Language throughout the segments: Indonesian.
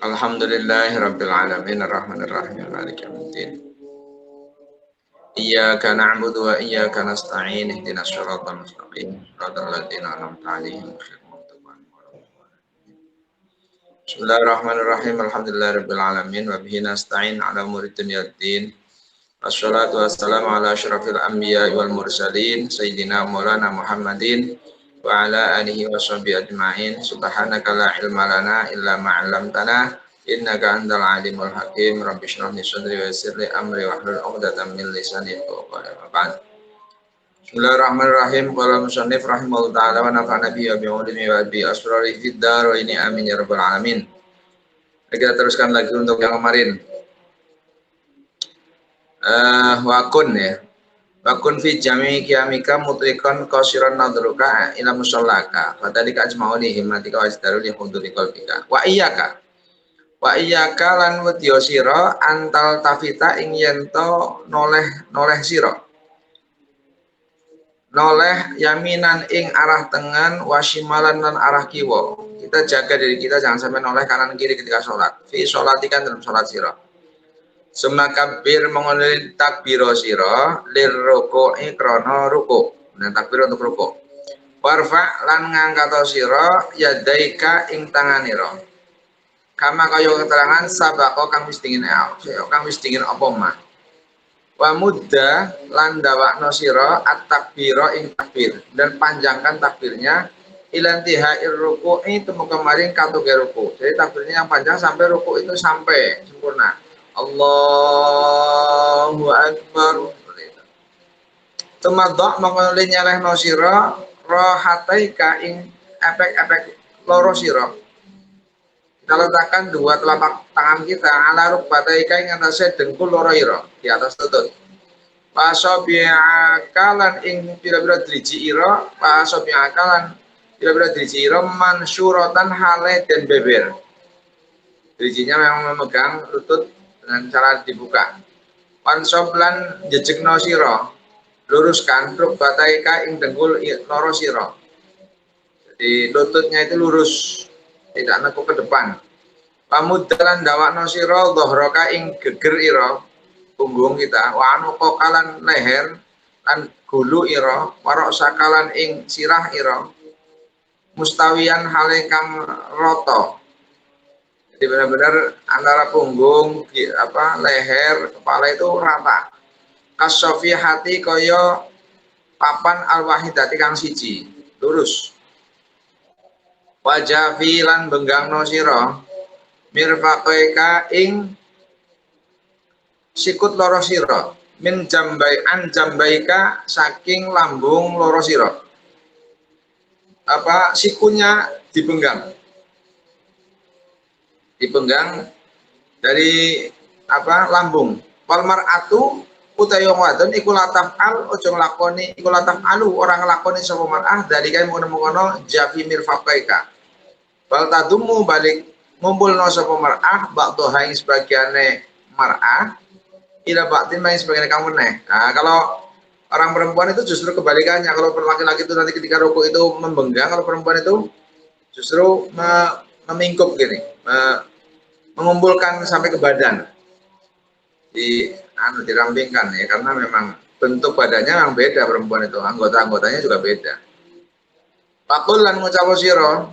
Alhamdulillahirabbil alamin arrahmanir rahim maliki yaumiddin. Iyyaka na'budu wa iyyaka nasta'in ihdinas siratal mustaqim shiratal ladzina an'amta 'alaihim ghairil maghdubi 'alaihim waladdallin. Bismillahirrahmanirrahim. Alhamdulillahirabbil alamin wa bihi nasta'in 'ala umuri dunya waddin. Wassalatu wassalamu ala asyrafil anbiya'i wal mursalin sayyidina maulana Muhammadin wa ala alihi washabihi ajma'in. Subhanaka la ilma lana illa ma 'allamtana innaka antal alimul hakim. Rabbi shrah li sadri wa yassir li amri wahlul 'uqdatam min lisani yafqahu qawli. Bismillahirrahmanirrahim. Qala musannif rahimahullahu ta'ala wa nafa'ana bihi wa bi'ulumi wa bi asrari fid dharaini amin ya rabbal alamin. Kita teruskan lagi untuk yang kemarin. Wakun ya. Wakun fi jami qiyamika mutriqan qasiran nadruka ila musallaka. Fadalika ajma'u li himmatika wa isdaru li huduri qalbika. Wa iyyaka lan wedya sira antal tafita ing yen to noleh sira. Noleh yaminan ing arah tengen wasimalan lan arah kiwa. Kita jaga diri kita jangan sampai noleh kanan kiri ketika sholat. Fi sholatikan dalam sholat sira. Semakabir mengenai takbiro siro lir ruku'i krono ruku dan takbir untuk ruku. Warfa lan ngangkato siro yadaika ing tanganiro. Kama kaya keterangan sabako kang wis dingin apa mah. Wa mudda lan dawakno siro at takbiro ing takbir dan panjangkan takbirnya ilantihair ruku'i temu kemarin katuge ruku. Jadi takbirnya yang panjang sampai ruku itu sampai sempurna. Allahu Akbar. Tumadok mengoleh nyeleh no siro rohataika ing efek-efek loro siro. Kita letakkan dua telapak tangan kita ala rukbataika ing atasnya dengkul loro iro di atas lutut. Pasobiakalan ing pira-pira driji iro, pasobiakalan pira-pira driji iro mansyurotan hale dan beber. Drijinya memang memegang lutut dengan cara dibuka. Wansoblan jejekno siro, luruskan truk bataika ing dengkul loro siro. Jadi lututnya itu lurus, tidak nekuk ke depan. Pamudalan dawakno siro dohroka ing geger iro, punggung kita. Wanuko kalan leher lan gulu iro, warok sakalan ing sirah iro, mustawian hale kang roto. Jadi benar-benar antara punggung, leher, kepala itu rata. Kasofi hati koyo papan al-wahidati kang siji, lurus. Wajah filan benggangno sira mirfaqaika ing sikut loro sira min jambaika saking lambung loro sira. Sikunya dipenggang dari lambung. Walmar atu utawi wong wadon iku lataf al ojo nglakoni iku lataf alu orang nglakoni sapa mar'ah dari kae ngono-ngono jafi mirfaqaika. Bal tadumu balik ngumpulno sapa mar'ah ba'dha ing sebagiane mar'ah ila ba'din main sebagiane kamu meneh. Nah, kalau orang perempuan itu justru kebalikannya. Kalau laki-laki itu nanti ketika rukuk itu membenggang, kalau perempuan itu justru memingkup gini, mengumpulkan sampai ke badan, dirampingkan ya, karena memang bentuk badannya memang beda perempuan itu, anggota-anggotanya juga beda. Faqul lan ngucapu sira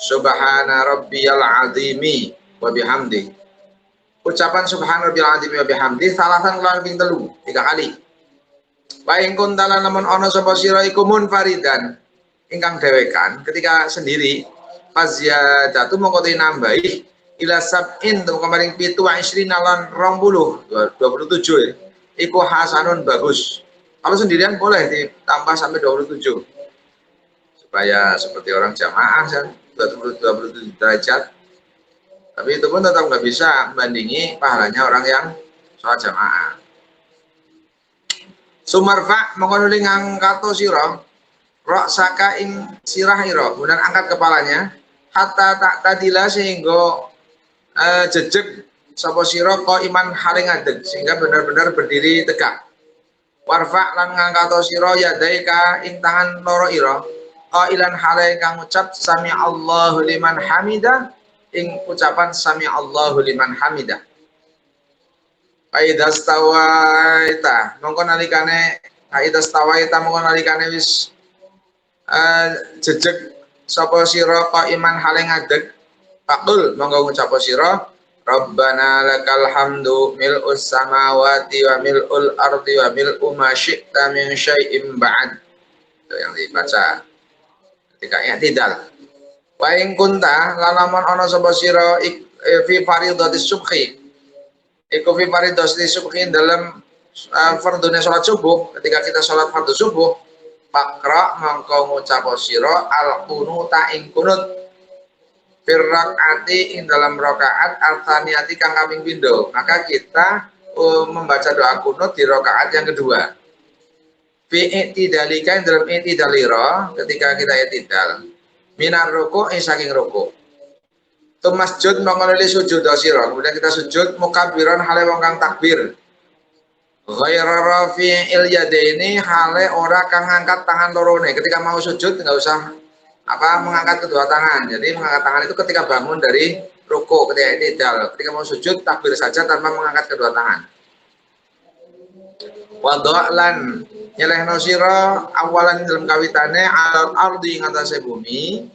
subhana rabbiyal azimi wa bihamdi. Ucapan subhana rabbiyal azimi wa bihamdi salasan lan ping 3 kali. Wa ing kuntalan lamun ana sapa sira iku munfaridan ingkang dewekan ketika sendiri faziyadatu mongko nambahi ila sab'in tu kemarin 27 lan 27 ya. Iku hasanun bagus. Kalau sendirian boleh ditambah sampai 27. Supaya seperti orang jamaah kan 27 derajat. Tapi itu pun tetap nggak bisa membandingi pahalanya orang yang sholat jamaah. Sumarfa mengonuli ngangkato sira raksaka ing sirah ira, kemudian angkat kepalanya hatta tak tadila sehingga jejeg sapa sira kok iman haring ngadeg sehingga benar-benar berdiri tegak. Warfa lan ngangkato sira yadaika ing tangan loro ira qailan hale kang ngucap sami Allahu liman hamidah ing ucapan sami Allahu liman hamidah. Aidas tawaita mongko nalikane aidas tawaita mongko nalikane wis jejeg sapa sira qaiman hale ngadeg faqul mongko ngucap sira Rabbana lakal hamdu mil'us samawati wa mil'ul ardi wa mil'u ma syi'ta min syai'im ba'd. Itu yang dibaca ketika i'tidal. Wa in kunta lalaman ana sapa sira fi fardhatis subhi. Iku fi fardhatis subhi dalam fardune salat subuh, ketika kita salat fardhu subuh, faqra mangko ngucap sira al-qunuta ing kunut firrakaati ing dalam rakaat al-thaniyati kang kaping pindho. Maka kita membaca doa kunut di rakaat yang kedua. Fi i'tidalika dalam i'tidalira ketika kita i'tidal. Minar ruku' saking ruku'. Tumasjud mongko sujud sira. Kemudian kita sujud mukabbiran hale wong kang takbir. Ghairu rafi'il yadaini hale ora kang ngangkat tangan lorone. Ketika mau sujud enggak usah mengangkat kedua tangan. Jadi mengangkat tangan itu ketika bangun dari ruku, ketika i'tidal. Ketika mau sujud takbir saja tanpa mengangkat kedua tangan. Wa dha'lan nyelehno sira awalan dalam kawitane alal ardi ing atase bumi.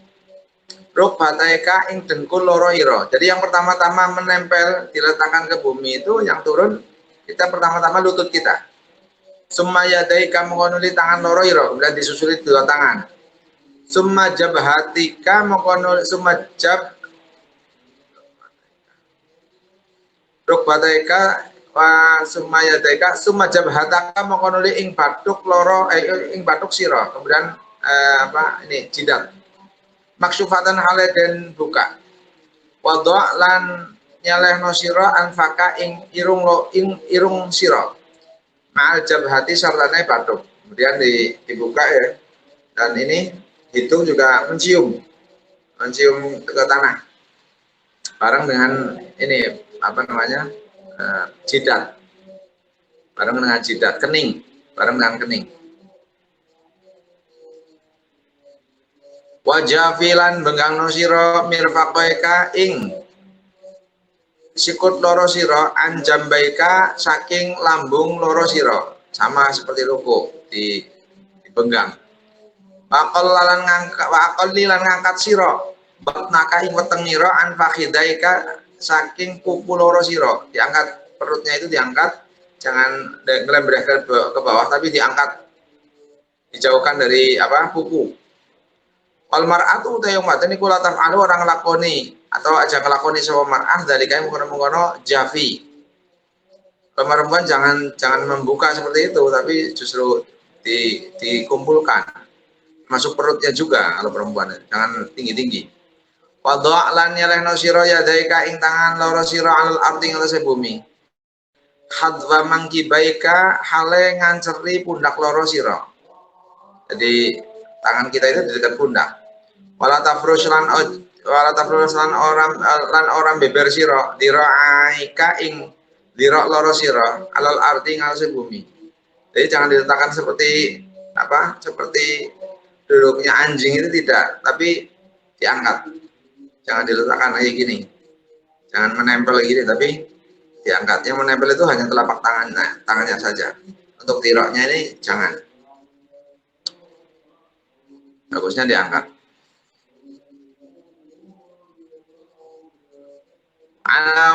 Rukbataika ing dengkul loro ira. Jadi yang pertama-tama menempel diletakkan ke bumi itu yang turun kita pertama-tama lutut kita. Summa yadaika mengonuli tangan loro ira, kemudian disusuli dua tangan. Summa jabhatika mengkono summa jab rukbataika wa summa yadaika summa jabhataka mengkono ing bathuk loro ing bathuk sira. Kemudian ini jidat. Maksufatan hale den buka. Wa lan nyalehno sira anfaka ing irung sira. Ma'al jabhati sartane bathuk. Kemudian dibuka ya. Dan ini hidung juga mencium ke tanah bareng dengan ini jidat, bareng dengan jidat kening, bareng dengan kening. Wajah filan benggangno sira mirfaqaika ing sikut loro sira anjambaika saking lambung loro sira, sama seperti ruku dibenggang. Wakol lan ngangkat sira batnaka ing weteng nira an fakhidaika saking kuku loro sira. Diangkat perutnya itu diangkat, jangan ngelembreh ke bawah tapi diangkat, dijauhkan dari kuku. Wal mar'atu ta yang mate niku la taf'alu orang lakoni atau aja ngelakoni sapa mar'ah dari kae mengkono jafi. Perempuan jangan membuka seperti itu tapi justru dikumpulkan. Masuk perutnya juga kalau perempuan, jangan tinggi-tinggi. Wadha' lan nyelehno sira yadaika ing tangan loro sira alal ardi ngatese bumi. Hadwa mangkibaika hale nganceri pundak loro sira. Jadi tangan kita itu di dekat pundak. Wala tafrus lan orang beber sira diraaika ing dirok loro sira alal ardi ngatese bumi. Jadi jangan diletakkan seperti seperti duduknya anjing itu tidak, tapi diangkat. Jangan diletakkan kayak gini. Jangan menempel gini, tapi diangkat. Yang menempel itu hanya telapak tangannya saja. Untuk tiroknya ini jangan. Bagusnya diangkat.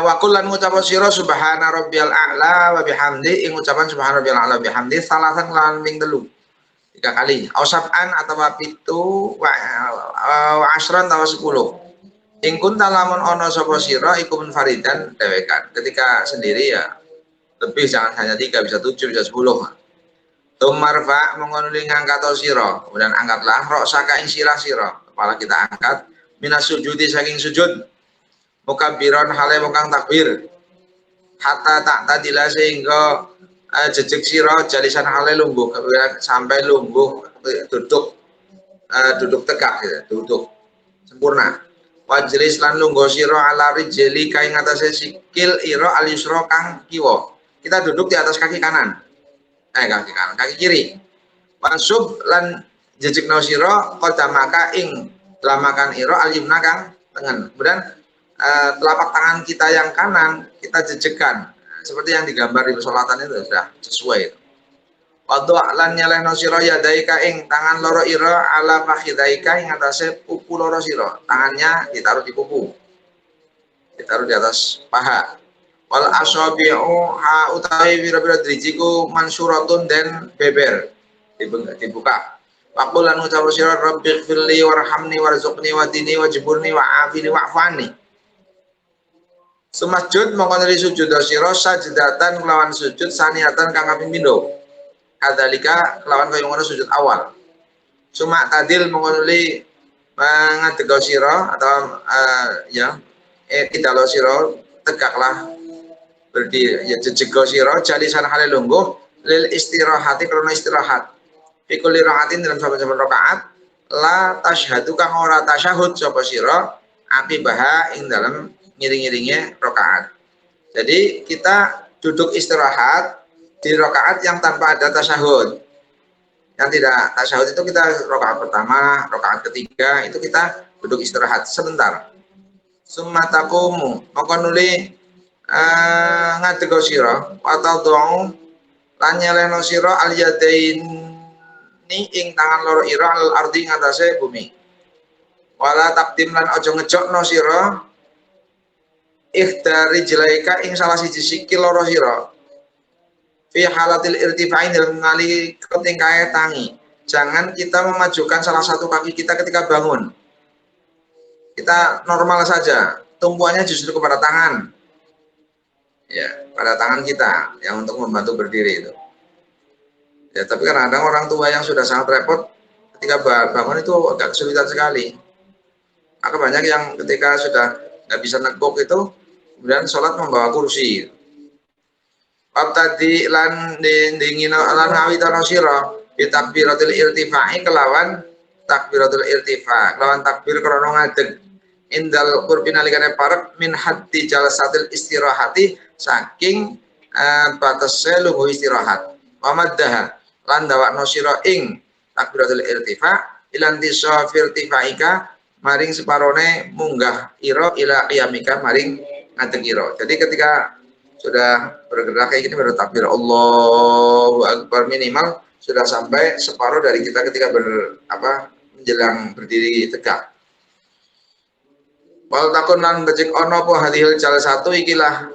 Wa kullan ngucap sira subhana rabbiyal a'la wa bihamdi ing ucapan subhana rabbiyal a'la wa bihamdi salasan lan ping 3 kali ausafan atau pitu wa asran atau 10 ing kunta lamun ono sapa sira iku munfaridan dewekan. Ketika sendiri ya lebih, jangan hanya 3, bisa 7 bisa 10. Tumarfa mengonuli ngangkat sira, kemudian angkatlah roksaka ing sirah sira, kepala kita angkat minas sujudi saking sujud mukabbiran hale kang takbir hatta tak tadila sehingga jejeg sira jalisan hale lungguh, sampai lungguh duduk tegak gitu, duduk sempurna. Wajlis lan lungguh sira ala rijli kaing atase sikil ira al yusra kang kiwa. Kita duduk di atas kaki kanan. kaki kanan, kaki kiri. Mansub lan jejekno sira qadamaka ing lamakan ira al-yumna kang tengen. Kemudian telapak tangan kita yang kanan kita jejekkan. Seperti yang digambar di sholatan itu sudah sesuai. Wadha lan nyelehno sira yadaika ing tangan loro ira ala fakhidaika ing atase pupu loro sira. Tangannya ditaruh di pupu. Ditaruh di atas paha. Wal asabi'u ha utawi pira-pira drijiku mansuratun dan beber. Dibuka. Faqul lan ucapu sira rabbighfirli warhamni warzuqni wadini wajburni wa'afini wa'fani. Sumasjud mongko nuli sujud sira sajdatan kelawan sujud saniatan kang kaping pindho. Kadzalika kelawan kaya ngono sujud awal. Suma tadil mongko nuli ngadeg sira atau idalo sira tegaklah berdiri ya jejego sira jalisan hale lungguh lil istirahati karena istirahat. Fikul rakaatin dalam saben-saben rakaat la tasyhadu kang ora tasyahud sapa sira aqibaha ing dalam ngiring-ngiringe rakaat. Jadi kita duduk istirahat di rakaat yang tanpa ada tasyahud. Yang tidak tasyahud itu kita rakaat pertama, rakaat ketiga itu kita duduk istirahat sebentar. Summa taqumu maka nuli ngadeg sira atau dong lan nyelehno sira al yadain ing tangan loro ira al ardi ngatasé bumi. Wala takdim lan aja ngejokno sira ikhtari jelaika ing salah siji sikil loro sira. Fi halatil irtifa'in dalam ngali ketingkae tangi. Jangan kita memajukan salah satu kaki kita ketika bangun. Kita normal saja, tumpuannya justru kepada tangan. Ya, pada tangan kita yang untuk membantu berdiri itu. Ya, tapi kadang-kadang orang tua yang sudah sangat repot ketika bangun itu agak kesulitan sekali. Maka banyak yang ketika sudah nggak bisa nekuk itu, kemudian sholat membawa kursi. Bab tadi lan dingin lan ngawitana sira bi takbiratul irtifa'i kelawan takbiratul irtifa, kelawan takbir krana ngadeg indal qurbi nalikane parek min haddi jalsatil istirahati saking batase lungguh istirahat. Wa maddaha lan dawakno sira ing takbiratul irtifa ilan tisafir irtifaika maring separone munggah ira ila qiyamika maring ngadeg ira. Jadi ketika sudah bergerak kayak gini baru takbir Allahu Akbar, minimal sudah sampai separuh dari kita ketika menjelang berdiri tegak. Wal takun lan becik ono po hadhil jalsatu ikilah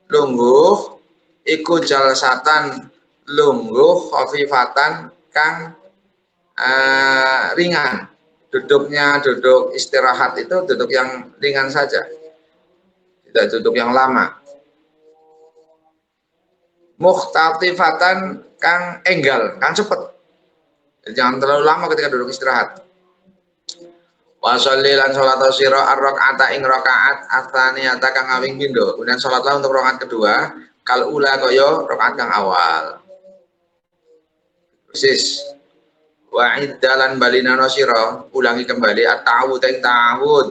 lungguh iku jalsatan lungguh khafifatan kang ringan. Duduknya duduk istirahat itu duduk yang ringan saja, tidak duduk yang lama. Mukhtatifatan kang enggal, kang cepet. Jangan terlalu lama ketika duduk istirahat. Wa sholli lan salat sira ar-rakaata ing rakaat atsaniyata kang awing pindho. Kemudian salatlah untuk rakaat kedua kal ula kaya rakaat kang awal. Persis. Wa iddalan balinana sira, ulangi kembali at-ta'awud ing ta'awud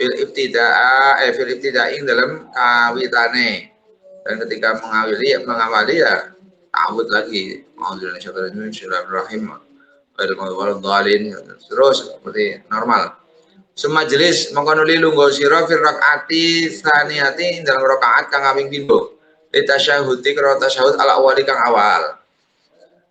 fil ibtida'i dalam kawitane. Dan ketika mengawali ya ta'awud lagi. Bismillahirrahmanirrahim. Terus seperti normal. Semajelis mengkonuli lungguh sira fir rakaati tsaniyati dalam rakaat kang kaping pindho. Li tasyahudi karo tasyahud ala awali kang awal.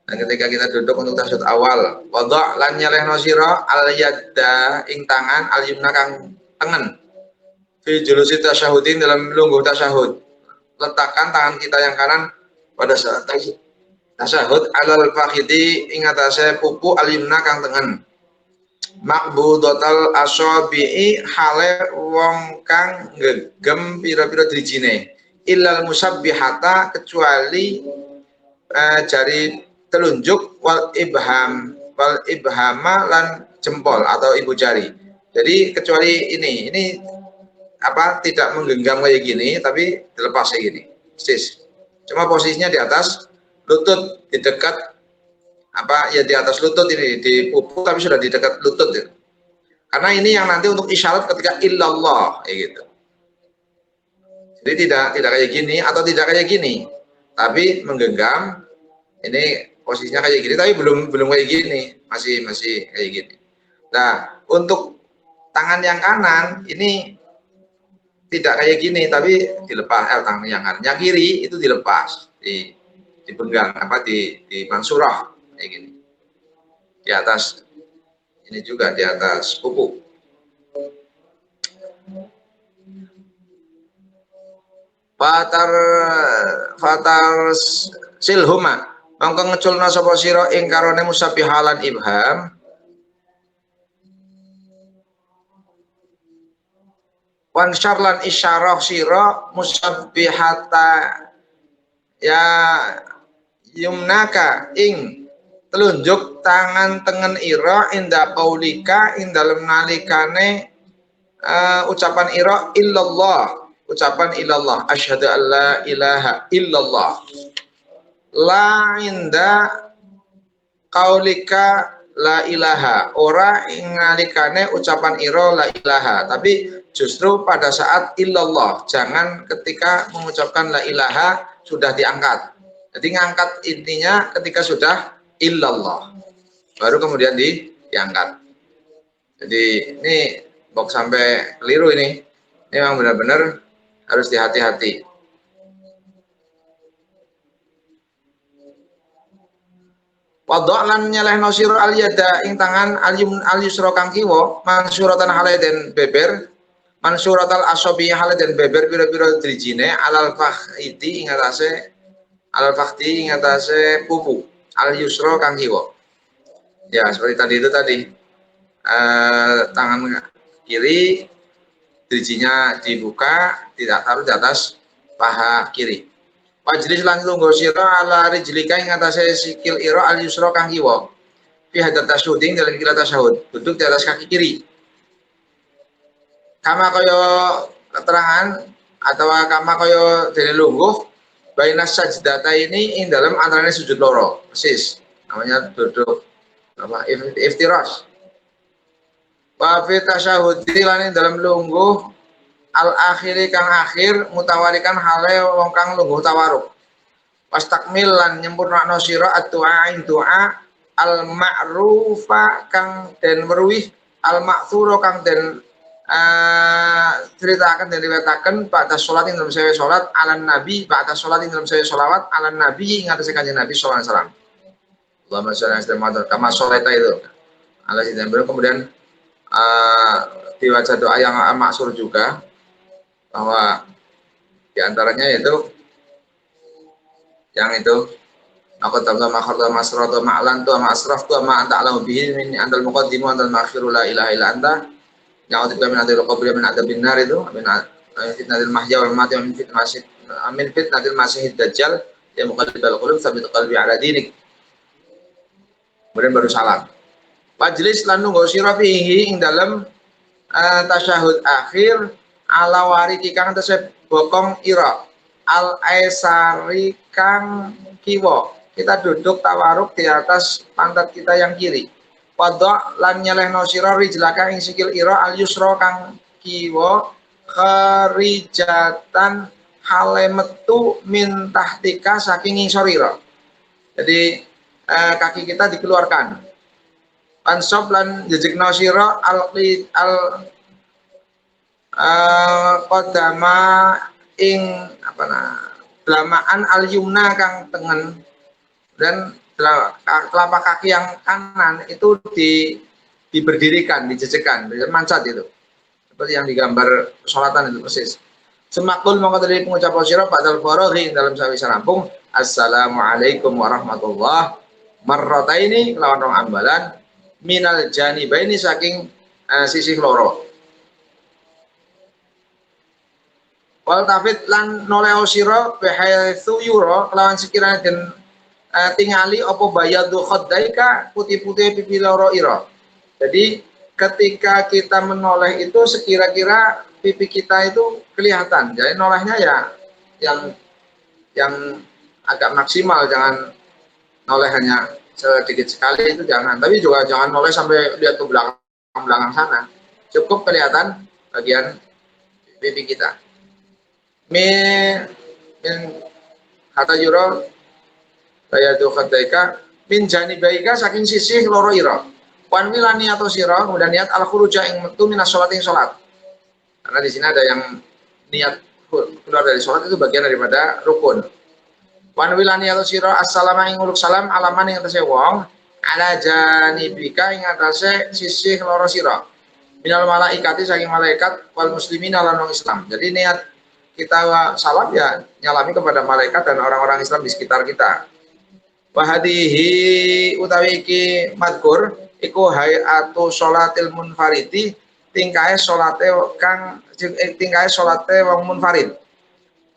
Dan ketika kita duduk untuk tasyahud awal, wadha lan nyelehno sira al yadda ing tangan al yumna kang tengen. Fi julusi tasyahudin dalam lungguh tasyahud. Letakkan tangan kita yang kanan pada saat tasyahud alal fakhidi ing atase pupu al yumna kang tengen. Maqbudatal asabi'i hale wong kang ngegem pira-pira drijine illal musabbihata kecuali jari telunjuk wal ibhama lan jempol atau ibu jari. Jadi kecuali ini tidak menggenggam kayak gini tapi dilepas kayak gini. Persis. Cuma posisinya di atas lutut, di dekat di atas lutut ini, di pupu tapi sudah di dekat lutut ya. Karena ini yang nanti untuk isyarat ketika illallah kayak gitu. Jadi tidak kayak gini atau tidak kayak gini, tapi menggenggam ini posisinya kayak gini, tapi belum kayak gini, masih kayak gini. Nah, untuk tangan yang kanan ini tidak kayak gini, tapi dilepas. Tangan yang kanan, yang kiri itu dilepas, dipenggang di mansurah kayak gini, di atas ini juga di atas kuku. Fatar silhuma mangko ngeculna sapa sira ing karone musabihalan ibham wan syarlan isyarah sira musabbihata ya yumnaka ing telunjuk tangan tengen ira inda qaulika ing dalem nalikane ucapan ira illallah, ucapan illallah, asyhadu an la ilaha illallah, la inda qaulika la ilaha, ora ingalikane ucapan ira la ilaha, tapi justru pada saat illallah, jangan ketika mengucapkan la ilaha sudah diangkat. Jadi ngangkat intinya ketika sudah illallah, baru kemudian diangkat. Jadi ini box sampai keliru ini memang benar-benar harus dihati-hati. Wadha'lan nyelehno sira al yada ing tangan al yusra kang kiwa mansuratan hale den beber, mansuratal asabi hale den beber pira-pira drijine alal fakhidi ing atase alal fakhdi ing atase pupu al yusra kang kiwa. Ya seperti tadi itu tadi, tangan kiri drijinya dibuka, tidak taruh di atas paha kiri. Wajlis lan lungguh sira ala rijlika ing atase sikil ira al yusra kang kiwa. Fi hadat tasyuding dalam kira tasyahud, duduk di atas kaki kiri. Kama kaya keterangan atau kama kaya dene lungguh bainas sajdata ini ing dalam antarane sujud loro, persis. Namanya duduk apa iftirash. Wa fi tasyahud lan dalam lungguh al akhiri kang akhir mutawarikan hale wong kang lungguh tawaruk. Wastakmil lan nyempurnakno sira at-du'a al ma'rufa kang den weruh al ma'thura kang den ceritakan dan riwayataken ba'da salat ing dalam sawe salat alan nabi ba'da salat ing dalam sawe selawat alan nabi ing atase kanjeng Nabi sallallahu alaihi wasallam. Allahumma sholli ala sayyidina kama sholaita itu. Allah dan kemudian diwaca doa yang maksur juga, bahwa diantaranya yaitu yang itu aku tambah makharta masrata ma'lan tu masraf tu ma anta alam bihi min antal muqaddimu antal makhiru la ilaha illa anta ya'udzu bika min adzabil qabri min adzabin nar itu min fitnatil mahya wal mati min fitnatil masih dajjal ya muqallibal qulub sabit qalbi ala dinik. Kemudian baru salam. Majlis lan nunggu sira fihi ing dalem tasyahud akhir ala wariki kang tesih bokong ira al aisari kang kiwa. Kita duduk tawaruk di atas pantat kita yang kiri. Wadha lan nyelehno sira rijlaka ing sikil ira al yusra kang kiwa kharijatan hale metu min tahtika saking ngisor ira. Jadi kaki kita dikeluarkan. Pansob lan jejekno sira al qadama ing belamaan al yumna kang tengen, dan telapak kaki yang kanan itu diberdirikan, dijejekan, mancat itu. Seperti yang digambar sholatan itu persis. Semakul mongko dari pengucap sira ba'dal faraghi dalam sawise rampung assalamualaikum warahmatullahi marrataini lawan rong ambalan minal janibaini saking sisi loro. Wal tafid lan noleo sira bihaitsu yura lawan sekiranya den tingali apa bayadu khaddaika putih-putih pipi loro ira. Jadi ketika kita menoleh itu sekira-kira pipi kita itu kelihatan. Jadi nolehnya ya yang agak maksimal, jangan noleh hanya sedikit sekali, itu jangan. Tapi juga jangan noleh sampai lihat ke belakang sana. Cukup kelihatan bagian pipi kita. Min kata juro bayadu khaddaika min janibaika saking sisi loro ira. Wan wilani atau sira kemudian niat al khuruja ing metu minas salat ing salat. Karena di sini ada yang niat keluar dari salat itu bagian daripada rukun. Wan wilani atau sira assalamu ing uluk salam alaman ing atase wong ala janibika ing atase sisi loro sira. Minal malaikati saking malaikat wal muslimin lan wong Islam. Jadi niat kita salam ya nyalami kepada malaikat dan orang-orang Islam di sekitar kita. Wahadihi utawi iki madkur iku hayatu sholatil munfaridi tingkae salate kang tingkae salate wong munfarid.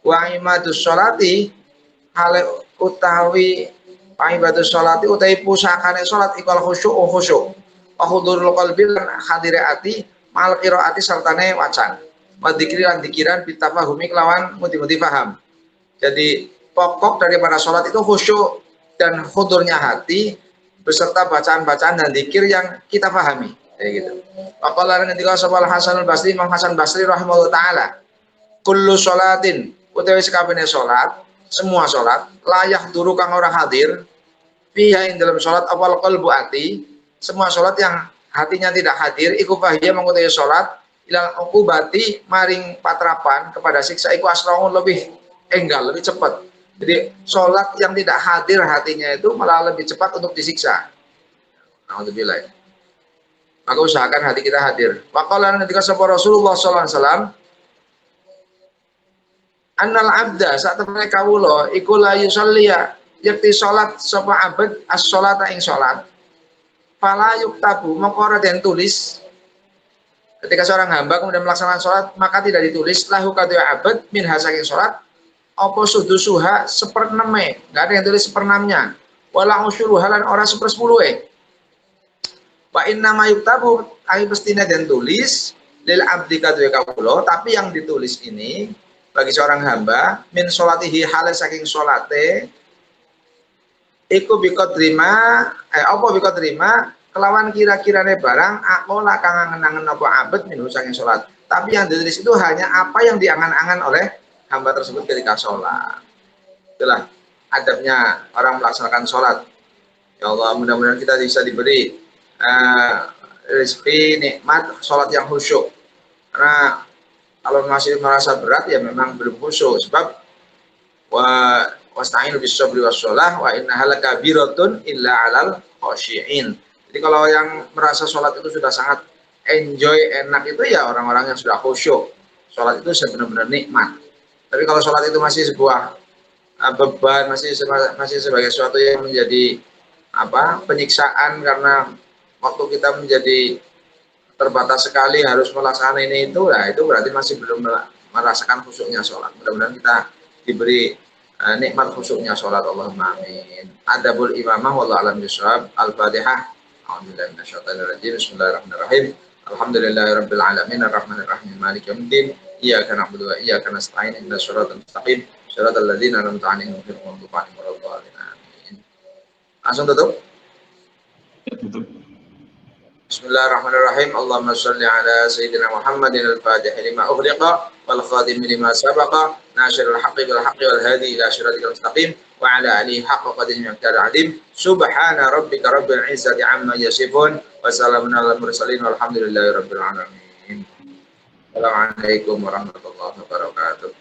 Wa imadus sholati hale utawi ibadah sholati utawi pusakane salat iku khusyuk hudurul qalbi lan hadire ati mal qiraati sartane wacan. Wa dzikri lan dikiran bitafahumi kelawan muti-muti paham. Jadi pokok daripada salat itu khusyuk dan hudurnya hati beserta bacaan-bacaan dan zikir yang kita pahami kayak gitu. Faqala ketika sapa Hasan al-Basri Imam Hasan Basri rahimahullah taala kullu sholatin utawi sakabehane salat semua salat layak duru kang ora hadir fiha ing dalam salat awal qalbu ati semua salat yang hatinya tidak hadir iku fahiya mengutawi salat ilal uqubati maring patrapan kepada siksa iku asraun lebih enggal lebih cepat. Jadi sholat yang tidak hadir hatinya itu malah lebih cepat untuk disiksa. Alhamdulillah. Maka usahakan hati kita hadir. Waqala ketika sapa Rasulullah sallallahu alaihi wasallam annal abda saat temene kawula iku la yusalliya yakti salat sapa abad as-sholata ing salat. Fala yuktabu mongko ora den tulis. Ketika seorang hamba kemudian melaksanakan salat maka tidak ditulis lahu kadya abad min hasaking salat apa sudusuha sepereneme, nggak ada yang tulis seperenamnya. Walang usyuruha lan ora sepersepuluhe. Wa inna ma yuktabu ai pestina dan tulis lil abdi kadwe kawula, tapi yang ditulis ini bagi seorang hamba min sholatihi hale saking salate iku biqadrima apa biqadrima kelawan kira-kirane barang aqola kang angen-angen apa abad min saking salat. Tapi yang ditulis itu hanya apa yang diangan-angan oleh hamba tersebut ketika sholat. Itulah adabnya orang melaksanakan sholat. Ya Allah, mudah-mudahan kita bisa diberi rezeki nikmat sholat yang khusyuk. Karena kalau masih merasa berat ya memang belum khusyuk. Sebab wasta'inu bis-sabri was-shalah wa innaha lakabiratun illa 'alal khashi'in. Jadi kalau yang merasa sholat itu sudah sangat enjoy, enak itu ya orang-orang yang sudah khusyuk. Sholat itu benar-benar nikmat. Tapi kalau sholat itu masih sebuah beban, masih sebagai sesuatu yang menjadi penyiksaan karena waktu kita menjadi terbatas sekali harus melaksanakan ini itu, nah itu berarti masih belum merasakan khusyuknya sholat. Mudah-mudahan kita diberi nikmat khusyuknya sholat. Allahumma amin. Adabul imamah wallahu a'lam bishawab. Al-Fatihah. Alhamdulillah minasyaitonir rajim. Bismillahirrahmanirrahim. Alhamdulillahirabbil alamin arrahmanir rahim maliki yaumiddin. Iyyaka na'budu wa iyyaka nasta'in ihdinas siratal mustaqim siratal ladzina an'amta 'alaihim ghairil maghdubi 'alaihim waladdallin. Amin. Langsung tutup. Tutup. Bismillahirrahmanirrahim. Allahumma shalli ala sayyidina Muhammadin al-fatih lima ughliqa wal khatim lima sabaqa nasirul haqqi bil haqqi wal hadi ila siratal mustaqim wa ala alihi haqqa qadrihi wa miqdaril 'azim. Subhana rabbika rabbil izzati 'amma yasifun wa salamun alal mursalin walhamdulillahi rabbil alamin. Assalamualaikum warahmatullahi wabarakatuh.